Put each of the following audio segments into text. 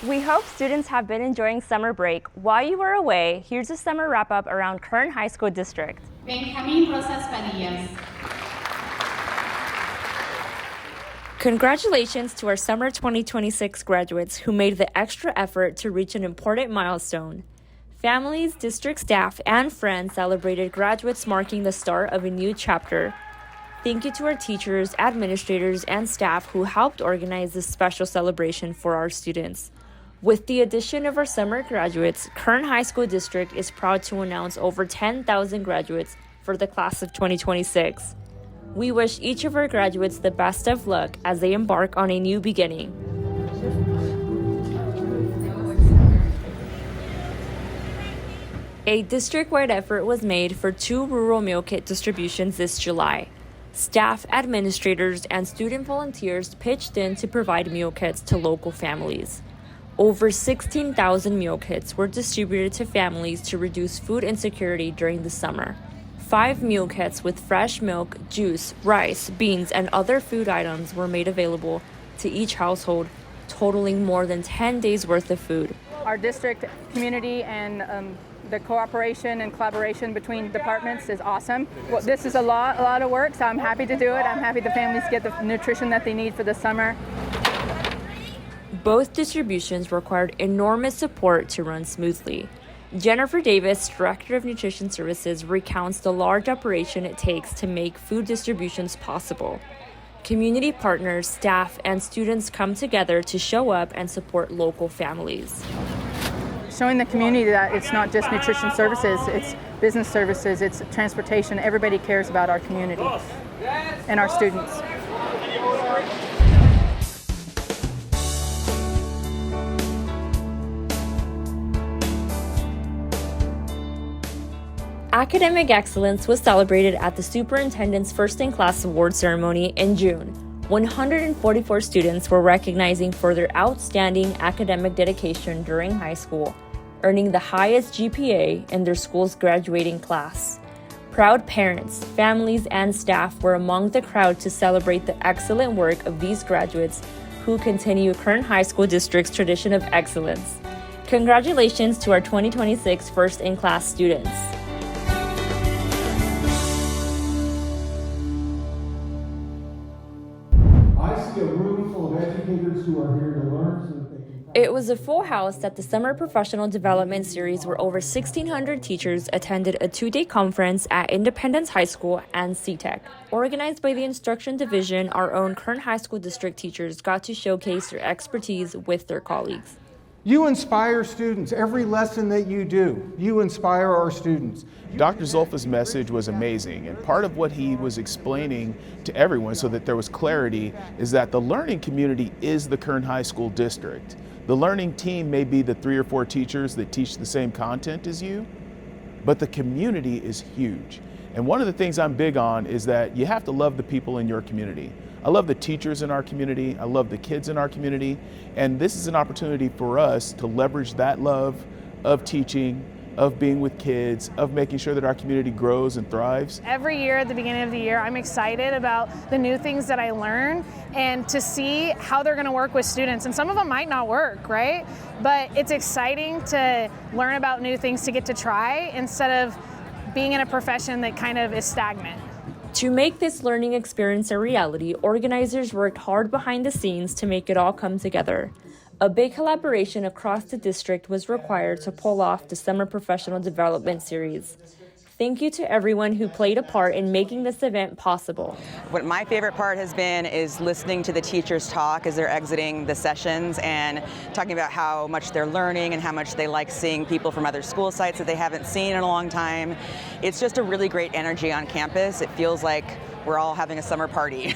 We hope students have been enjoying summer break. While you were away, here's a summer wrap-up around Kern High School District. Benjamín Rosas Padillas. Congratulations to our summer 2026 graduates who made the extra effort to reach an important milestone. Families, district staff, and friends celebrated graduates marking the start of a new chapter. Thank you to our teachers, administrators, and staff who helped organize this special celebration for our students. With the addition of our summer graduates, Kern High School District is proud to announce over 10,000 graduates for the class of 2026. We wish each of our graduates the best of luck as they embark on a new beginning. A district-wide effort was made for 2 rural meal kit distributions this July. Staff, administrators, and student volunteers pitched in to provide meal kits to local families. Over 16,000 meal kits were distributed to families to reduce food insecurity during the summer. 5 meal kits with fresh milk, juice, rice, beans, and other food items were made available to each household, totaling more than 10 days worth of food. Our district community and the cooperation and collaboration between departments is awesome. Well, this is a lot of work, so I'm happy to do it. I'm happy the families get the nutrition that they need for the summer. Both distributions required enormous support to run smoothly. Jennifer Davis, Director of Nutrition Services, recounts the large operation it takes to make food distributions possible. Community partners, staff, and students come together to show up and support local families. Showing the community that it's not just nutrition services, it's business services, it's transportation. Everybody cares about our community and our students. Academic excellence was celebrated at the Superintendent's First-in-Class Award Ceremony in June. 144 students were recognized for their outstanding academic dedication during high school, earning the highest GPA in their school's graduating class. Proud parents, families, and staff were among the crowd to celebrate the excellent work of these graduates who continue Kern High School District's tradition of excellence. Congratulations to our 2026 First-in-Class students. A room full of educators who are here to learn so that they can... It was a full house at the Summer Professional Development Series where over 1,600 teachers attended a 2-day conference at Independence High School and CTEC. Organized by the Instruction Division, our own Kern High School District teachers got to showcase their expertise with their colleagues. You inspire students. Every lesson that you do, you inspire our students. Dr. Zulfa's message was amazing, and part of what he was explaining to everyone so that there was clarity is that the learning community is the Kern High School District. The learning team may be the 3 or 4 teachers that teach the same content as you, but the community is huge. And one of the things I'm big on is that you have to love the people in your community. I love the teachers in our community, I love the kids in our community, and this is an opportunity for us to leverage that love of teaching, of being with kids, of making sure that our community grows and thrives. Every year at the beginning of the year, I'm excited about the new things that I learn and to see how they're gonna work with students. And some of them might not work, right? But it's exciting to learn about new things to get to try instead of being in a profession that kind of is stagnant. To make this learning experience a reality, organizers worked hard behind the scenes to make it all come together. A big collaboration across the district was required to pull off the Summer Professional Development Series. Thank you to everyone who played a part in making this event possible. What my favorite part has been is listening to the teachers talk as they're exiting the sessions and talking about how much they're learning and how much they like seeing people from other school sites that they haven't seen in a long time. It's just a really great energy on campus. It feels like we're all having a summer party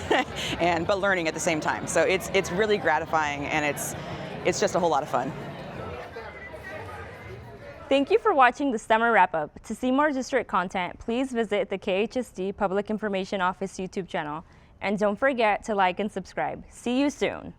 but learning at the same time. So it's really gratifying, and it's just a whole lot of fun. Thank you for watching the Summer Wrap-Up. To see more district content, please visit the KHSD Public Information Office YouTube channel. And don't forget to like and subscribe. See you soon.